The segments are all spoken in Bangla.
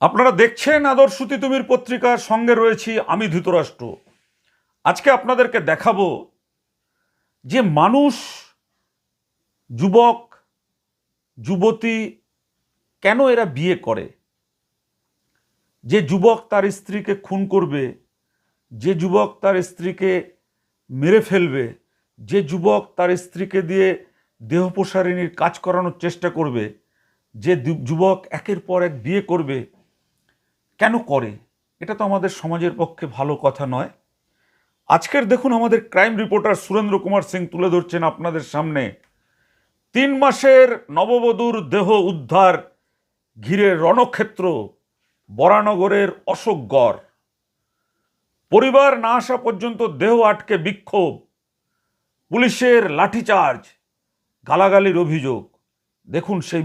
আপনারা দেখছেন আদর্শতি তুমির পত্রিকার সঙ্গে রয়েছি আমি ধৃতরাষ্ট্র। আজকে আপনাদেরকে দেখাবো যে মানুষ, যুবক যুবতী কেন এরা বিয়ে করে। যে যুবক তার স্ত্রীকে খুন করবে, যে যুবক তার স্ত্রীকে মেরে ফেলবে, যে যুবক তার স্ত্রীকে দিয়ে দেহপ্রসারিণীর কাজ করানোর চেষ্টা করবে, যে যুবক একের পর এক বিয়ে করবে, কেন করে? এটা তো আমাদের সমাজের পক্ষে ভালো কথা নয়। আজকের দেখুন আমাদের ক্রাইম রিপোর্টার সুরেন্দ্র কুমার সিং তুলে ধরছেন আপনাদের সামনে 3 মাসের নববধূর দেহ উদ্ধার ঘিরে রণক্ষেত্র বরানগরের অশোকগড়। পরিবার না আসা পর্যন্ত দেহ আটকে বিক্ষোভ, পুলিশের লাঠিচার্জ, গালাগালির অভিযোগ। দেখুন সেই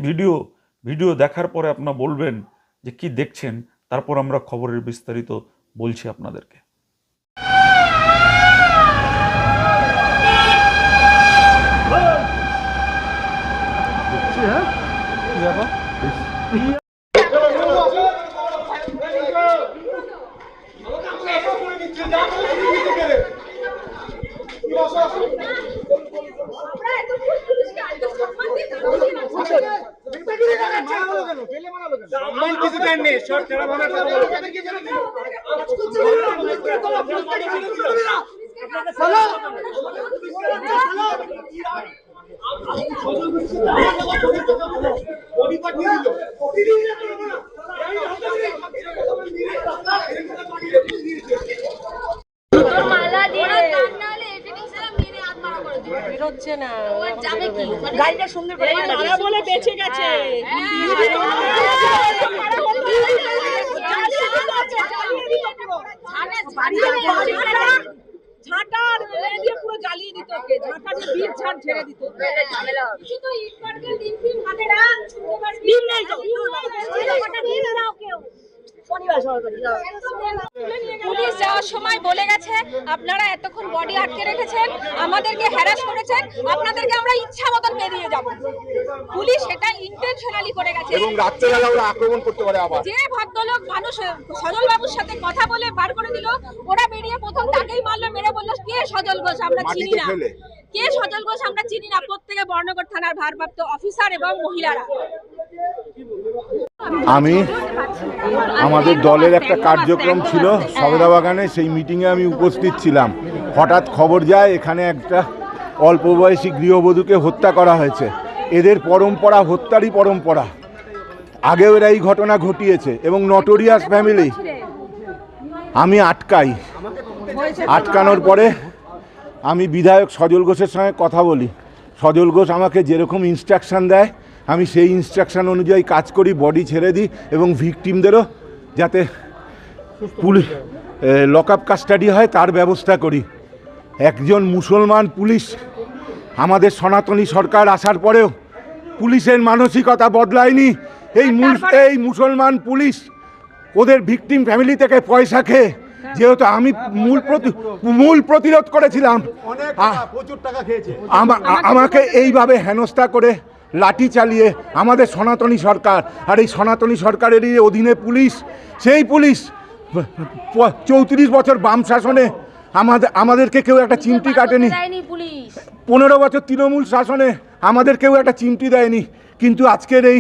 ভিডিও দেখার পরে আপনারা বলবেন যে কি দেখছেন, তারপর আমরা খবরের বিস্তারিত বলছি আপনাদেরকে। গাড়িটা সুন্দর করে বলে বেঁচে গেছে। ঝাঁটার দিয়ে পুরো জ্বালিয়ে দিত, ওকে ঝাঁটা দিয়ে বীজ ঝাড় ঝেড়ে দিত। পুলিশ যাওয়ার সময় বলে গেছে আপনারা এতক্ষণ বডি আটকে রেখেছেন, আমাদেরকে হ্যারাস করেছেন, আপনাদেরকে আমরা ইচ্ছা মতন বেরিয়ে যাব। পুলিশ এটা ইন্টেনশনালি করে গেছে এবং রাত্রেবেলা ওরা আক্রমণ করতে পারে। আবার যে ভদ্রলোক মানুষ সজল বাবুর সাথে কথা বলে বার করে দিল, ওরা বেরিয়ে প্রথম তাকেই মারলো, মেরে বললো কে সজল ঘোষ, আমরা চিনি না, কে সজল ঘোষ আমরা চিনি না। প্রত্যেকে বর্ণগর থানার ভারপ্রাপ্ত অফিসার এবং মহিলারা। আমি আমাদের দলের একটা কার্যক্রম ছিল সবেদাবাগানে, সেই মিটিংয়ে আমি উপস্থিত ছিলাম। হঠাৎ খবর যায় এখানে একটা অল্প বয়সী গৃহবধূকে হত্যা করা হয়েছে। এদের পরম্পরা হত্যারই পরম্পরা, আগেও এরা এই ঘটনা ঘটিয়েছে এবং নটোরিয়াস ফ্যামিলি। আমি আটকানোর পরে আমি বিধায়ক সজল ঘোষের সঙ্গে কথা বলি। সজল ঘোষ আমাকে যেরকম ইনস্ট্রাকশান দেয় আমি সেই ইনস্ট্রাকশান অনুযায়ী কাজ করি, বডি ছেড়ে দিই এবং ভিকটিমদেরও যাতে লক আপ কাস্টাডি হয় তার ব্যবস্থা করি। একজন মুসলমান পুলিশ, আমাদের সনাতনী সরকার আসার পরেও পুলিশের মানসিকতা বদলায়নি। এই মুসলমান পুলিশ ওদের ভিকটিম ফ্যামিলি থেকে পয়সা খেয়ে, যেহেতু আমি মূল প্রতিরোধ করেছিলাম, আমাকে এইভাবে হেনস্থা করে লাঠি চালিয়ে আমাদের সনাতনী সরকার, আর এই সনাতনী সরকারেরই অধীনে পুলিশ, সেই পুলিশ 34 বছর বাম শাসনে আমাদেরকে কেউ একটা চিমটি কাটেনি, 15 বছর তৃণমূল শাসনে আমাদের কেউ একটা চিমটি দেয়নি। কিন্তু আজকের এই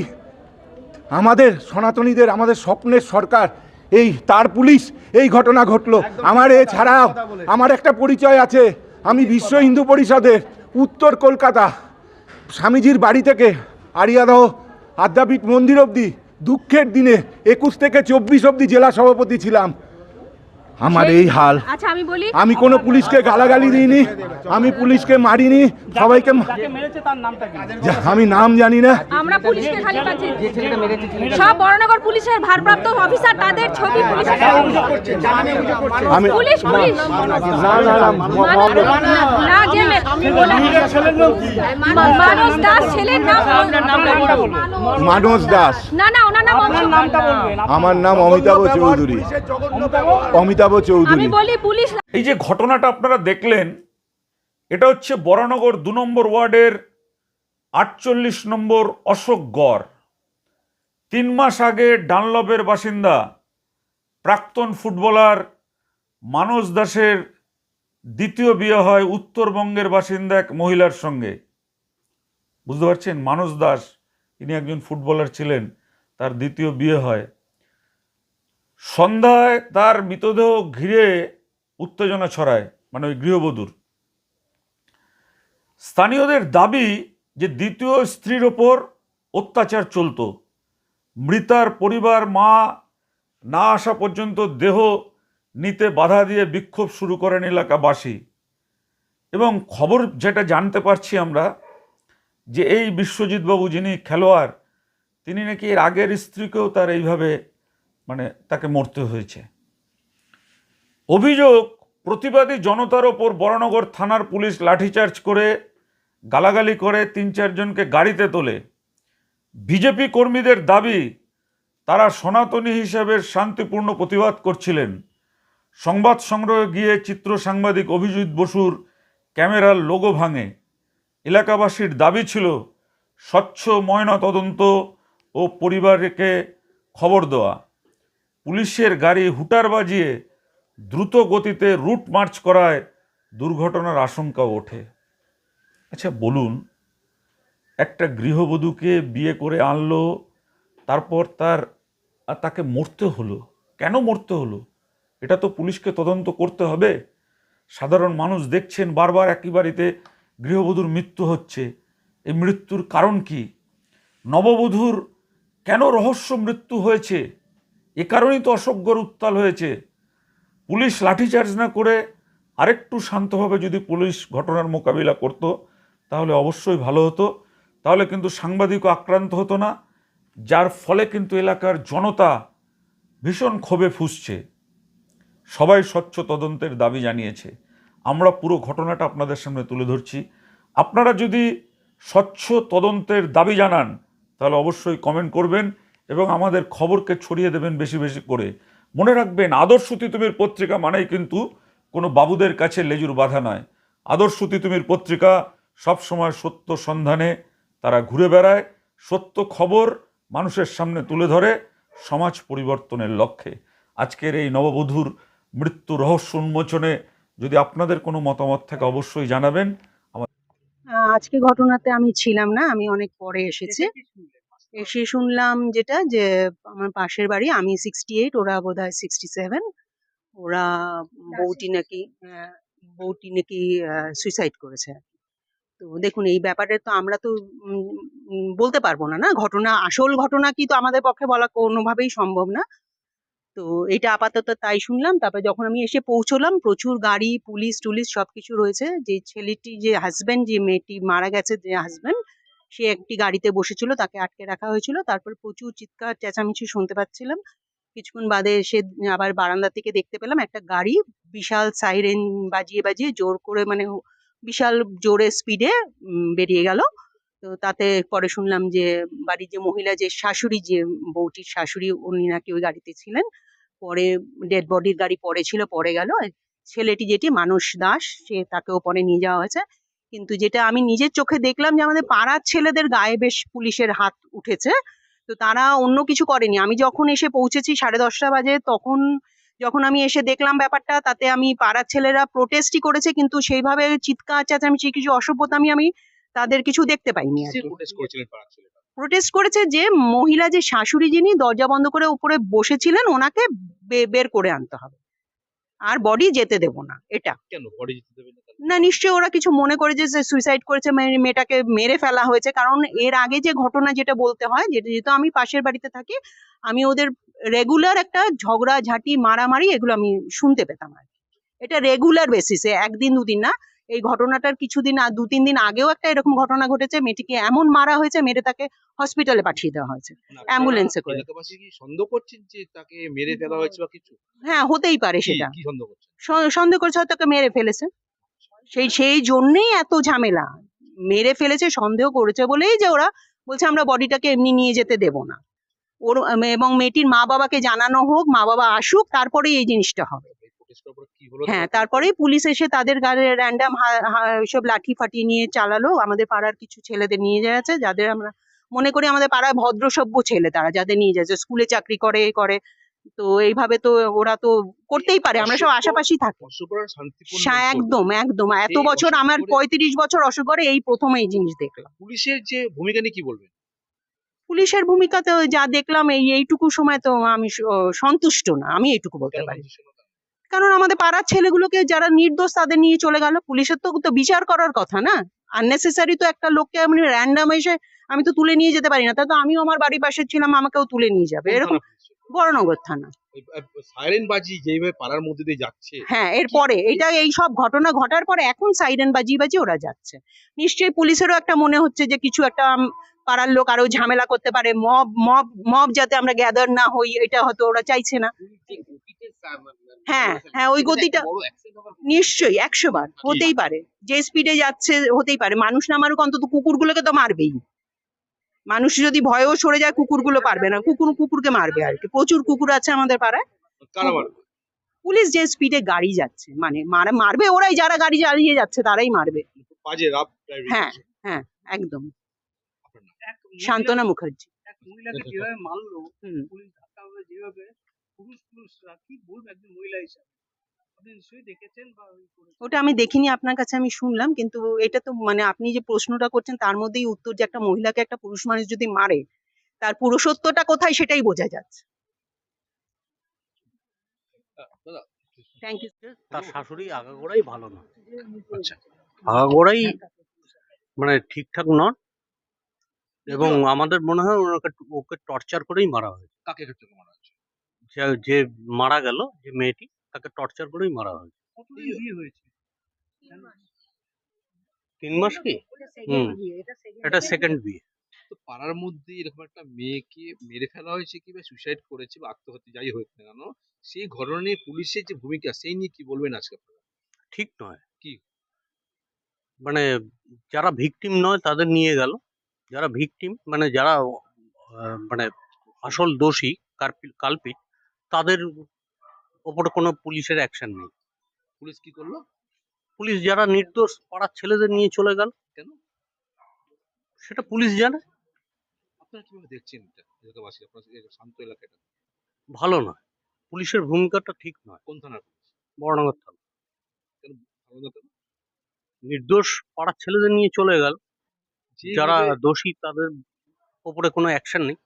আমাদের সনাতনীদের, আমাদের স্বপ্নের সরকার, এই তার পুলিশ এই ঘটনা ঘটলো। আমার এছাড়াও আমার একটা পরিচয় আছে, আমি বিশ্ব হিন্দু পরিষদের উত্তর কলকাতা স্বামীজির বাড়ি থেকে আরিয়াদহ আদ্যাপীঠ মন্দির অবধি দুঃখের দিনে 21 থেকে 24 অবধি জেলা সভাপতি ছিলাম। আমার এই হাল। আচ্ছা আমি বলি, আমি কোনো পুলিশকে গালাগালি দিইনি, আমি পুলিশকে মারিনি, সবাইকে আমি নাম জানি না। আমরা পুলিশকে খালি পাচ্ছি, সব বড়নগর পুলিশের ভারপ্রাপ্ত অফিসার তাদের ছবি পুলিশের আমি পুলিশ পুলিশ না না না না যে মানস দাস ছেলের নাম মানস দাস। না না ওনার নাম আমার নাম অমিতাভ চৌধুরী। অমিতাভ আমি চৌধুরী। বলি পুলিশ। এই যে ঘটনাটা আপনারা দেখলেন, এটা হচ্ছে বরানগর 2 নম্বর ওয়ার্ডের 48 নম্বর অশোক গড়। 3 মাস আগে ডানলবের বাসিন্দা প্রাক্তন ফুটবলার মানস দাসের দ্বিতীয় বিয়ে হয় উত্তরবঙ্গের বাসিন্দা এক মহিলার সঙ্গে। বুঝতে পারছেন, মানস দাস ইনি একজন ফুটবলার ছিলেন, তার দ্বিতীয় বিয়ে হয়। সন্ধ্যায় তার মৃতদেহ ঘিরে উত্তেজনা ছড়ায়, মানে ওই গৃহবধূর। স্থানীয়দের দাবি যে দ্বিতীয় স্ত্রীর ওপর অত্যাচার চলত। মৃতার পরিবার মা না আসা পর্যন্ত দেহ নিতে বাধা দিয়ে বিক্ষোভ শুরু করেন এলাকাবাসী। এবং খবর যেটা জানতে পারছি আমরা, যে এই বিশ্বজিৎবাবু যিনি খেলোয়াড়, তিনি নাকি এর আগের স্ত্রীকেও তার এইভাবে মানে তাকে মরতে হয়েছে। অভিযোগ, প্রতিবাদী জনতার ওপর বরানগর থানার পুলিশ লাঠিচার্জ করে গালাগালি করে 3-4 জনকে গাড়িতে তোলে। বিজেপি কর্মীদের দাবি তারা সনাতনী হিসেবে শান্তিপূর্ণ প্রতিবাদ করছিলেন। সংবাদ সংগ্রহে গিয়ে চিত্র সাংবাদিক অভিজিৎ বসুর ক্যামেরার লোগো ভাঙে। এলাকাবাসীর দাবি ছিল স্বচ্ছ ময়না তদন্ত ও পরিবারকে খবর দেওয়া। পুলিশের গাড়ি হুটার বাজিয়ে দ্রুত গতিতে রুট মার্চ করায় দুর্ঘটনার আশঙ্কা ওঠে। আচ্ছা বলুন, একটা গৃহবধূকে বিয়ে করে আনলো, তারপর তাকে মরতে হলো, কেন মরতে হলো? এটা তো পুলিশকে তদন্ত করতে হবে। সাধারণ মানুষ দেখছেন বারবার একই বাড়িতে গৃহবধূর মৃত্যু হচ্ছে। এই মৃত্যুর কারণ কি? নববধূর কেন রহস্য মৃত্যু হয়েছে? এ কারণেই তো অসজ্ঞর উত্তাল হয়েছে। পুলিশ লাঠিচার্জ না করে আরেকটু শান্তভাবে যদি পুলিশ ঘটনার মোকাবিলা করত, তাহলে অবশ্যই ভালো হতো। তাহলে কিন্তু সাংবাদিকও আক্রান্ত হতো না, যার ফলে কিন্তু এলাকার জনতা ভীষণ ক্ষোভে ফুঁসছে। সবাই স্বচ্ছ তদন্তের দাবি জানিয়েছে। আমরা পুরো ঘটনাটা আপনাদের সামনে তুলে ধরছি। আপনারা যদি স্বচ্ছ তদন্তের দাবি জানান, তাহলে অবশ্যই কমেন্ট করবেন এবং আমাদের খবরকে ছড়িয়ে দেবেন বেশি বেশি করে। মনে রাখবেন, আদর্শ তিতুমির পত্রিকা মানেই কিন্তু কোনো বাবুদের কাছে লেজুর বাঁধা নয়। আদর্শ তিতুমির পত্রিকা সবসময় সত্য সন্ধানে তারা ঘুরে বেড়ায়, সত্য খবর মানুষের সামনে তুলে ধরে সমাজ পরিবর্তনের লক্ষ্যে। আজকের এই নববধূর মৃত্যু রহস্য উন্মোচনে যদি আপনাদের কোনো মতামত থাকে অবশ্যই জানাবেন। আজকে ঘটনাতে আমি ছিলাম না, আমি অনেক পরে এসেছি। এসে শুনলাম যেটা, যে আমার পাশের বাড়ি, আমি 68, ওরা বোধহয় 67। ওরা বউটি নাকি সুইসাইড করেছে। তো দেখুন, এই ব্যাপারে তো আমরা তো বলতে পারবো না, না ঘটনা, আসল ঘটনা কি তো আমাদের পক্ষে বলা কোনোভাবেই সম্ভব না। তো এটা আপাতত তাই শুনলাম। তারপরে যখন আমি এসে পৌঁছলাম, প্রচুর গাড়ি, পুলিশ টুলিশ সবকিছু রয়েছে। যে ছেলেটি, যে হাজবেন্ড, যে মেয়েটি মারা গেছে, যে হাজবেন্ড, সে একটি গাড়িতে বসেছিল, তাকে আটকে রাখা হয়েছিল। তারপর প্রচুর চিৎকার চেঁচামেচি শুনতে পাচ্ছিলাম। কিছুক্ষণ বাদে এসে আবার বারান্দা থেকে দেখতে পেলাম একটা গাড়ি বিশাল সাইরেন বাজিয়ে বাজিয়ে জোর করে, মানে বিশাল জোরে স্পিডে বেরিয়ে গেল। তো তাতে পরে শুনলাম যে বাড়ির যে মহিলা, যে শাশুড়ি, যে বউটির শাশুড়ি, উনি নাকি ওই গাড়িতে ছিলেন। পরে ডেড বডির গাড়ি পরে ছিল, পরে গেল। ছেলেটি, যেটি মানস দাস, তাকেও পরে নিয়ে যাওয়া হয়েছে। কিন্তু যেটা আমি নিজের চোখে দেখলাম, যে আমাদের পাড়ার ছেলেদের গায়ে বেশ পুলিশের হাত উঠেছে। তো তারা অন্য কিছু করেনি। আমি যখন এসে পৌঁছেছি 10:30 বাজে, তখন যখন আমি এসে দেখলাম ব্যাপারটা, তাতে আমি পাড়ার ছেলেরা প্রোটেস্টই করেছে, কিন্তু সেইভাবে চিৎকার চেঁচামেচি কিছু অসভ্যতামি আমি তাদের কিছু দেখতে পাইনি আর কি। প্রোটেস্ট করেছে যে মহিলা, যে শাশুড়ি, যিনি দরজা বন্ধ করে উপরে বসেছিলেন, ওনাকে বের করে আনতে হবে, আর বডি যেতে দেব না। এটা কেন বডি যেতে দেবে না? না, নিশ্চয়ই ওরা কিছু মনে করে যে সুইসাইড করেছে, মেয়েটাকে মেরে ফেলা হয়েছে। কারণ এর আগে যে ঘটনা, যেটা বলতে হয়, যেহেতু আমি পাশের বাড়িতে থাকি, আমি ওদের রেগুলার একটা ঝগড়াঝাটি মারামারি এগুলো আমি শুনতে পেতাম আর কি। এটা রেগুলার বেসিসে, একদিন দুদিন না। এই ঘটনাটার কিছুদিন 2-3 দিন আগেও একটা এরকম ঘটনা ঘটেছে, মেয়েটিকে এমন মারা হয়েছে, মেরে তাকে হসপিটালে পাঠিয়ে দেওয়া হয়েছে অ্যাম্বুলেন্সে করে। এলাকাবাসী কি সন্দেহ করছেন যে তাকে মেরে ফেলা হয়েছে বা কিছু? হ্যাঁ, হতেই পারে কি সেটা। কি সন্দেহ করছেন? সন্দেহ করছে হয়তো ওকে মেরে ফেলেছে, সেই জন্যই এত ঝামেলা। মেরে ফেলেছে সন্দেহ করেছে বলেই যে ওরা বলছে আমরা বডিটাকে এমনি নিয়ে যেতে দেব না। ওর এবং মেয়েটির মা বাবাকে জানানো হোক, মা বাবা আসুক, তারপরেই এই জিনিসটা হবে। এই প্রোটেস্টের উপর কি হলো? হ্যাঁ, তারপরেই পুলিশ এসে তাদের গায়ে র্যান্ডাম সব লাঠি ফাটিয়ে নিয়ে চালালো। আমাদের পাড়ার কিছু ছেলেদের নিয়ে যাচ্ছে, যাদের আমরা মনে করি আমাদের পাড়ায় ভদ্রসভ্য ছেলে, তারা যাদের নিয়ে যাচ্ছে, স্কুলে চাকরি করে করে। তো এইভাবে তো ওরা তো করতেই পারে, আমরা সব আশাপাশি থাকি। অশোকপাড়ার শান্তিপূর্ণ একদম একদম, এত এই বছর আমার অশোকনগরে- 35 বছর অশোকগড়ে এই প্রথম এই জিনিস দেখলাম। পুলিশের যে ভূমিকা নিয়ে কি বলবেন? পুলিশের ভূমিকাতে যা দেখলাম এইটুকু সময় তো আমি সন্তুষ্ট না, আমি এইটুকু বলতে কেন পারি। বলছেন না? কারণ আমাদের পাড়ার ছেলেগুলোকে যারা নির্দোষ তাদের নিয়ে চলে গেল, পুলিশের তো বিচার করার কথা না। আননেসেসারি তো একটা লোককে আমি র্যান্ডাম এসে আমি তো তুলে নিয়ে যেতে পারি না, তা তো আমিও আমার বাড়ির পাশে ছিলাম, আমাকেও তুলে নিয়ে যাবে কোন এরকম। থানা পুলিশ? বড়নগর থানা। সাইরেন বাজি যেইভাবে পাড়ার মধ্যে দিয়ে যাচ্ছে, হ্যাঁ, এরপরে এই সব ঘটনা ঘটার পরে এখন সাইরেন বাজিয়ে বাজিয়ে ওরা যাচ্ছে। নিশ্চয়ই পুলিশেরও একটা মনে হচ্ছে যে কিছু একটা পাড়ার লোক আরো ঝামেলা করতে পারে, মব মব মব যাতে আমরা গ্যাদার না হই, এটা হয়তো ওরা চাইছে না। হ্যাঁ হ্যাঁ, ওই গতিটা নিশ্চয়ই 100 বার হতেই পারে, যে স্পিডে যাচ্ছে হতেই পারে। মানুষ না মারুক, অন্তত কুকুরগুলোকে তো মারবেই। মানুষ যদি ভয়েও সরে যায়, কুকুরগুলো পারবে না, কুকুরকে মারবে আর কি। প্রচুর কুকুর আছে আমাদের পাড়ায়। কারা মারবে? পুলিশ যে স্পিডে গাড়ি যাচ্ছে, মানে মারবে ওরাই, যারা গাড়ি চালিয়ে যাচ্ছে তারাই মারবে। বাজে রাফ ড্রাইভিং। হ্যাঁ হ্যাঁ, একদম। আপনার নাম? শান্তনা মুখার্জি। এক মহিলাকে যেভাবে মারলো, হুম। পুলিশ ধাক্কা মেরে যেভাবে, পুরুষরা কি বলবো একজন মহিলা হিসাবে, আপনি নিশ্চয়ই দেখেছেন বা ওই করেছেন। ওটা আমি দেখিনি, আপনার কাছে আমি শুনলাম, কিন্তু এটা তো মানে আপনি যে প্রশ্নটা করছেন তার মধ্যেই উত্তর, যে একটা মহিলাকে একটা পুরুষ মানুষ যদি মারে তার পুরুষত্বটা কোথায় সেটাই বোঝা যাচ্ছে। দাদা, থ্যাংক ইউ। তার শাশুড়ি আগাগোড়াই ভালো না, আচ্ছা, আগাগোড়াই মানে ঠিকঠাক নন, এবং আমাদের মনে হয় ওকে টর্চার করেই মারা হয়েছে। কাকে ক্ষেত্রে মারা হচ্ছে? যে মারা গেল, যে মেয়েটি, তাকে টর্চার করেই মারা হয়েছে। কতদিন বিয়ে হয়েছে? 3 মাস কি? এটা সেকেন্ড বিয়ে। তো পাড়ার মধ্যে এরকম একটা মেয়েকে মেরে ফেলা হয়েছে কি বা সুইসাইড করেছে বা আত্মহত্যা যাই হোক না কেন, সেই ঘটনা নিয়ে পুলিশের যে ভূমিকা সেই নিয়ে কি বলবেন আজকে আপনারা? ঠিক নয়। কি? মানে যারা ভিকটিম নয় তাদের নিয়ে গেল, যারা ভিকটিম মানে যারা মানে আসল দোষী, কালপিট, তাদের ওপরে কোনো পুলিশের অ্যাকশন নেই। পুলিশ কি করলো? পুলিশ যারা নির্দোষ পাড়ার ছেলেদের নিয়ে চলে গেল। কেন? সেটা পুলিশ জানে। আপনারা কিভাবে দেখছেন এটা এলাকাবাসী, আপনার এই শান্ত এলাকাটা? ভালো নয়, পুলিশের ভূমিকাটা ঠিক নয়। কোন থানার পুলিশ? বড়নগর থানা। কেন ভালো না কেন? নির্দোষ পাড়ার ছেলেদের নিয়ে চলে গেল, যারা যেভাবে দোষী তাদের ওপরে কোনো অ্যাকশন নেই।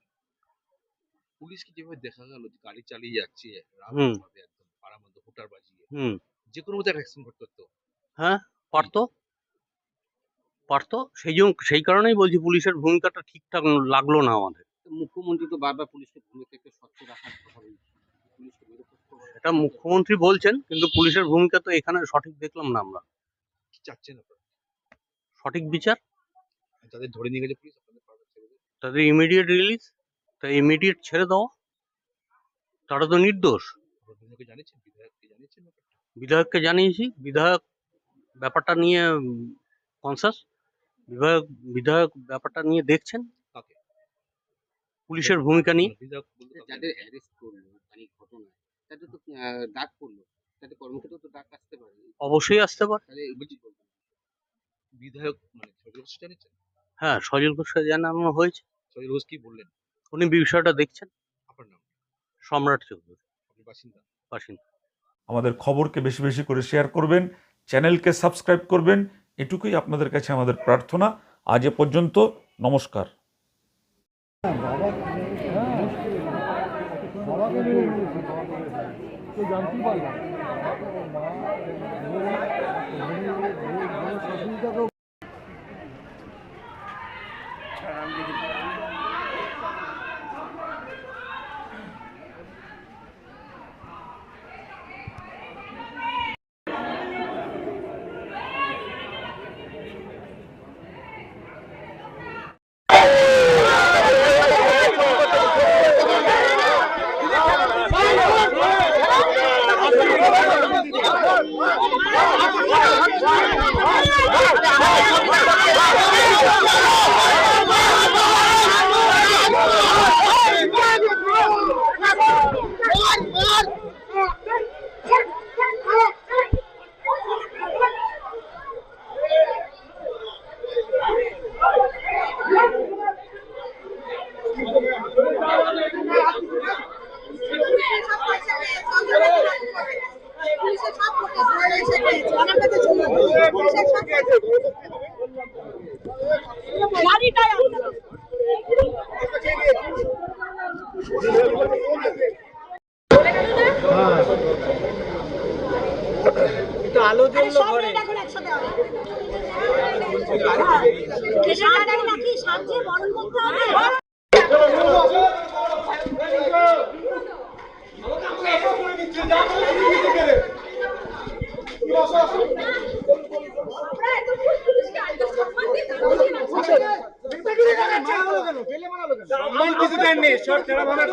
পুলিশকে যেভাবে দেখা গেল যে গাড়ি চালিয়ে যাচ্ছে হুম। রাফভাবে একদম পাড়ার মধ্যে হুটার বাজিয়ে, হুম। যে কোনো মধ্যে অ্যাকশন করতে হতো। হ্যাঁ, পারতো। সেই কারণেই বলছি পুলিশের ভূমিকাটা ঠিকঠাক লাগলো না আমাদের। মুখ্যমন্ত্রী তো বারবার পুলিশের ভূমিকাকে স্বচ্ছ রাখার কথা বলছেন, পুলিশকে নিরপেক্ষ করার এটা মুখ্যমন্ত্রী বলছেন, কিন্তু পুলিশের ভূমিকা তো এখানে সঠিক দেখলাম না আমরা। কি চাচ্ছেন আপনারা? সঠিক বিচার, আর যাদের ধরে নিয়ে গেছে পুলিশ আপনাদের পাড়ার ছেলেদের, তাদের ইমিডিয়েট রিলিজ, তাই ইমিডিয়েট ছেড়ে দেওয়া। তারা তো নির্দোষ। আপনাদেরকে জানিয়েছেন, বিধায়ককে জানিয়েছেন ব্যাপারটা? বিধায়ককে জানিয়েছি, বিধায়ক ব্যাপারটা নিয়ে কনসাস। বিধায়ক ব্যাপারটা নিয়ে দেখছেন, কাকে? পুলিশের ভূমিকা নিয়ে। বিধায়ক বলতে কাকে? যাদের অ্যারেস্ট করলো এই ঘটনায়, তাদের তো ডাক পড়লো, তাদের কর্মক্ষেত্রে তো ডাক আসতে পারে, অবশ্যই আসতে পারে। তাহলে বলছি বিধায়ক মানে সজল ঘোষ জানিয়েছেন? হ্যাঁ, সজল ঘোষকে জানানো হয়েছে, সজল ঘোষ কি বললেন? উনি বিষয়টা দেখছেন। আপনার নাম? সম্রাট চৌধুরী, আপনি বাসিন্দা? বাসিন্দা। আমাদের খবরকে বেশি বেশি করে শেয়ার করবেন, চ্যানেলকে সাবস্ক্রাইব করবেন, এটুকুই আপনাদের কাছে আমাদের প্রার্থনা। আজ এ পর্যন্ত, নমস্কার। আলো জ্বললো ঘরে কিছু দেননি সব ছেড়া ভাঙার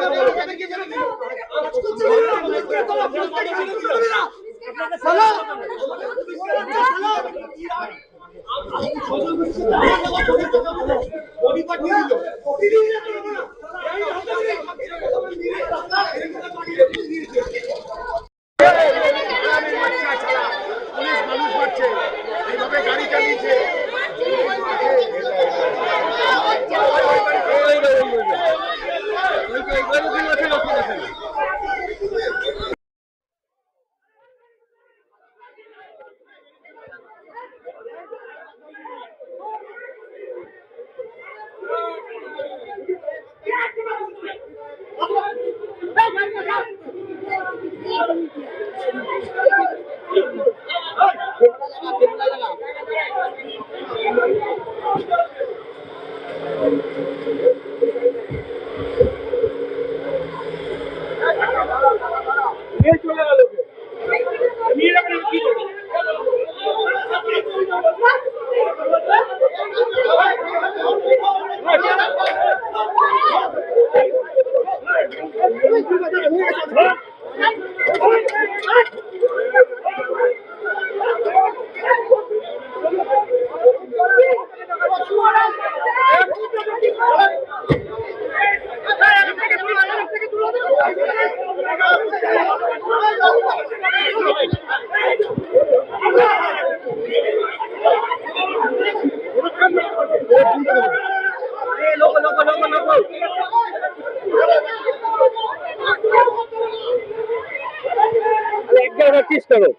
চেষ্টা করো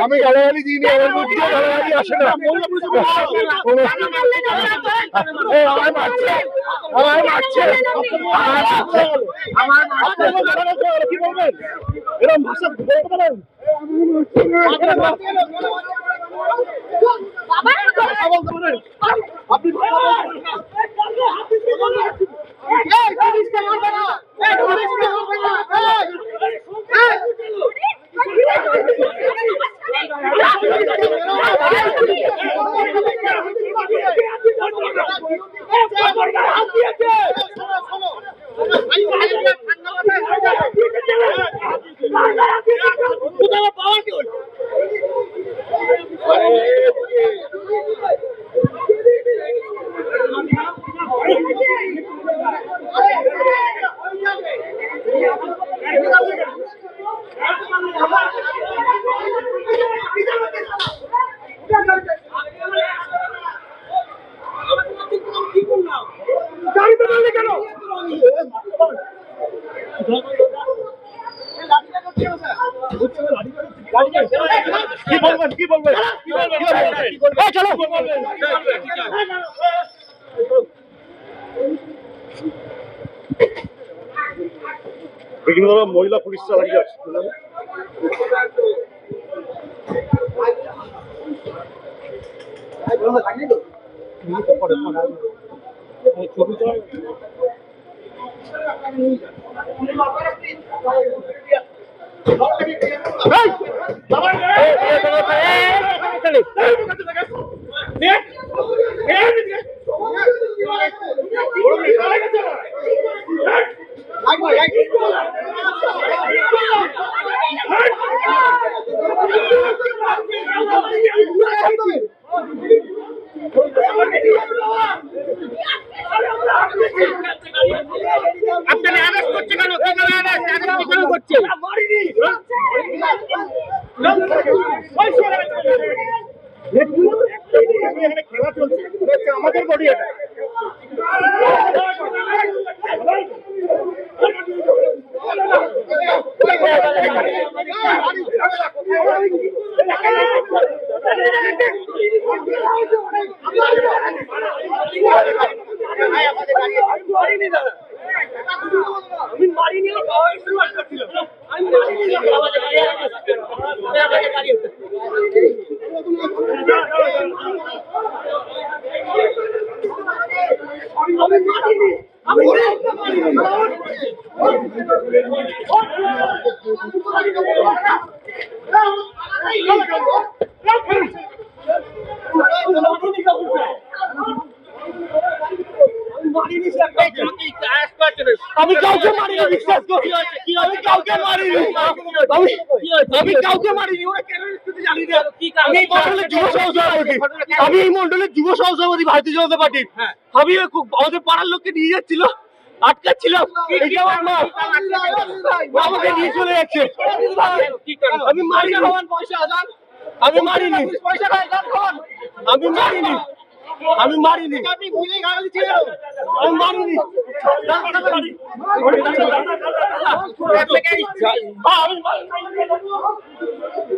আমি গালাগালি দিইনি আমার মধ্যে গালাগালি আসে না আমার মারছে কি বলবেন এরকম ভাষা বলতে পারেন আপনি কি বলবেন চলো বিভিন্ন ধরনের মহিলা পুলিশরা লাগিয়ে আছে আমি কাউকে মারিনি, বিশ্বাস করি আমি কাউকে মারিনি, আমি কাউকে মারিনি। ওরা কেন জানি না। আমি এই মন্ডলের যুব সহসভাপতি, আমি এই মন্ডলের যুব সহসভাপতি ভারতীয় জনতা পার্টির। আমি আমাদের পাড়ার লোককে নিয়ে যাচ্ছিল, আটকাচ্ছিলাম, আমাকে নিয়ে চলে যাচ্ছে। আমি মারিনি, আমি মারিনি, আমি মারিনি, আমি মারিনি, আমি মারিনি। আমি